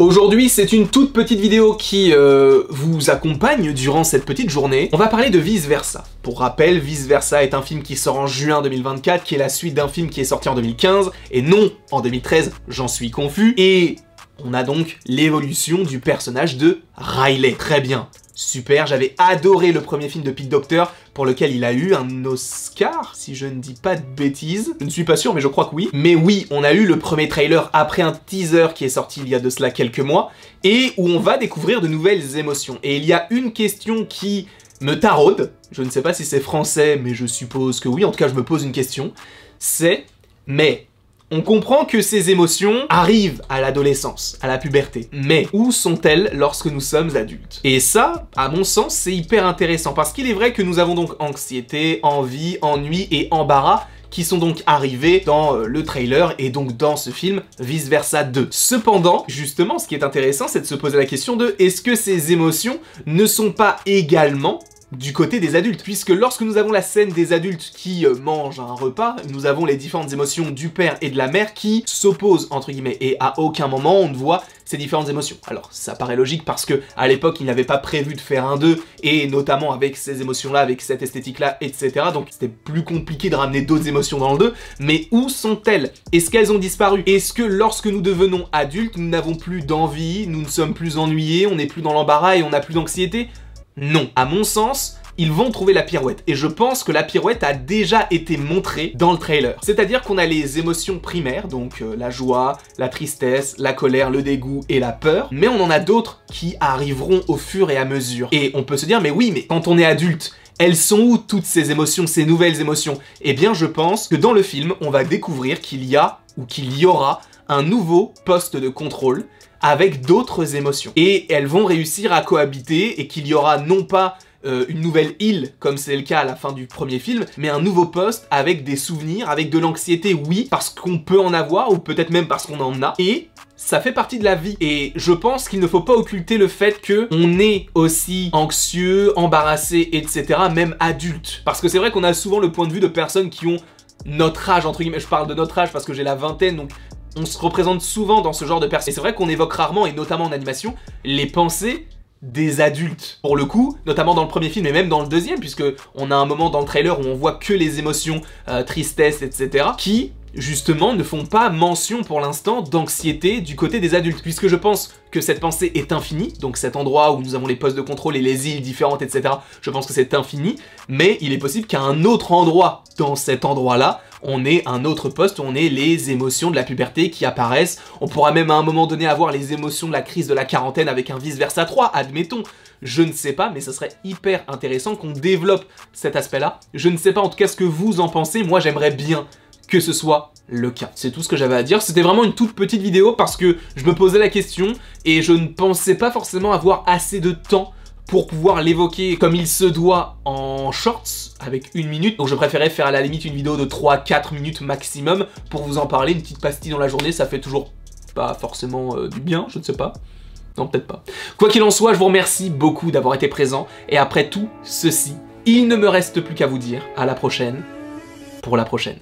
Aujourd'hui, c'est une toute petite vidéo qui vous accompagne durant cette petite journée. On va parler de Vice Versa. Pour rappel, Vice Versa est un film qui sort en juin 2024, qui est la suite d'un film qui est sorti en 2015, et non en 2013, j'en suis confus. Et on a donc l'évolution du personnage de Riley. Très bien. Super, j'avais adoré le premier film de Pete Docter, pour lequel il a eu un Oscar, si je ne dis pas de bêtises. Je ne suis pas sûr, mais je crois que oui. Mais oui, on a eu le premier trailer après un teaser qui est sorti il y a de cela quelques mois, et où on va découvrir de nouvelles émotions. Et il y a une question qui me taraude, je ne sais pas si c'est français, mais je suppose que oui, en tout cas je me pose une question, c'est, mais on comprend que ces émotions arrivent à l'adolescence, à la puberté. Mais où sont-elles lorsque nous sommes adultes? Et ça, à mon sens, c'est hyper intéressant, parce qu'il est vrai que nous avons donc anxiété, envie, ennui et embarras qui sont donc arrivés dans le trailer et donc dans ce film Vice Versa 2. Cependant, justement, ce qui est intéressant, c'est de se poser la question de est-ce que ces émotions ne sont pas également du côté des adultes, puisque lorsque nous avons la scène des adultes qui mangent un repas, nous avons les différentes émotions du père et de la mère qui s'opposent, entre guillemets, et à aucun moment on ne voit ces différentes émotions. Alors, ça paraît logique parce que à l'époque, ils n'avaient pas prévu de faire un 2, et notamment avec ces émotions-là, avec cette esthétique-là, etc. Donc, c'était plus compliqué de ramener d'autres émotions dans le 2, mais où sont-elles? Est-ce qu'elles ont disparu? Est-ce que lorsque nous devenons adultes, nous n'avons plus d'envie, nous ne sommes plus ennuyés, on n'est plus dans l'embarras et on n'a plus d'anxiété? Non. À mon sens, ils vont trouver la pirouette. Et je pense que la pirouette a déjà été montrée dans le trailer. C'est-à-dire qu'on a les émotions primaires, donc la joie, la tristesse, la colère, le dégoût et la peur. Mais on en a d'autres qui arriveront au fur et à mesure. Et on peut se dire, mais oui, mais quand on est adulte, elles sont où toutes ces émotions, ces nouvelles émotions? Eh bien, je pense que dans le film, on va découvrir qu'il y a, ou qu'il y aura, un nouveau poste de contrôle avec d'autres émotions. Et elles vont réussir à cohabiter et qu'il y aura non pas une nouvelle île, comme c'est le cas à la fin du premier film, mais un nouveau poste avec des souvenirs, avec de l'anxiété, oui, parce qu'on peut en avoir, ou peut-être même parce qu'on en a, et ça fait partie de la vie. Et je pense qu'il ne faut pas occulter le fait qu'on est aussi anxieux, embarrassé, etc., même adulte. Parce que c'est vrai qu'on a souvent le point de vue de personnes qui ont notre âge, entre guillemets, je parle de notre âge parce que j'ai la vingtaine, donc on se représente souvent dans ce genre de personnes. Et c'est vrai qu'on évoque rarement, et notamment en animation, les pensées des adultes. Pour le coup, notamment dans le premier film et même dans le deuxième, puisque on a un moment dans le trailer où on voit que les émotions, tristesse, etc., qui justement ne font pas mention pour l'instant d'anxiété du côté des adultes, puisque je pense que cette pensée est infinie, donc cet endroit où nous avons les postes de contrôle et les îles différentes, etc., je pense que c'est infini, mais il est possible qu'à un autre endroit, dans cet endroit-là, on ait un autre poste, on ait les émotions de la puberté qui apparaissent, on pourra même à un moment donné avoir les émotions de la crise de la quarantaine avec un Vice Versa 3, admettons, je ne sais pas, mais ça serait hyper intéressant qu'on développe cet aspect-là. Je ne sais pas en tout cas ce que vous en pensez, moi j'aimerais bien que ce soit le cas. C'est tout ce que j'avais à dire. C'était vraiment une toute petite vidéo parce que je me posais la question et je ne pensais pas forcément avoir assez de temps pour pouvoir l'évoquer comme il se doit en shorts avec 1 minute. Donc je préférais faire à la limite une vidéo de 3-4 minutes maximum pour vous en parler. Une petite pastille dans la journée, ça fait toujours pas forcément du bien, je ne sais pas. Non, peut-être pas. Quoi qu'il en soit, je vous remercie beaucoup d'avoir été présent. Et après tout ceci, il ne me reste plus qu'à vous dire à la prochaine pour la prochaine.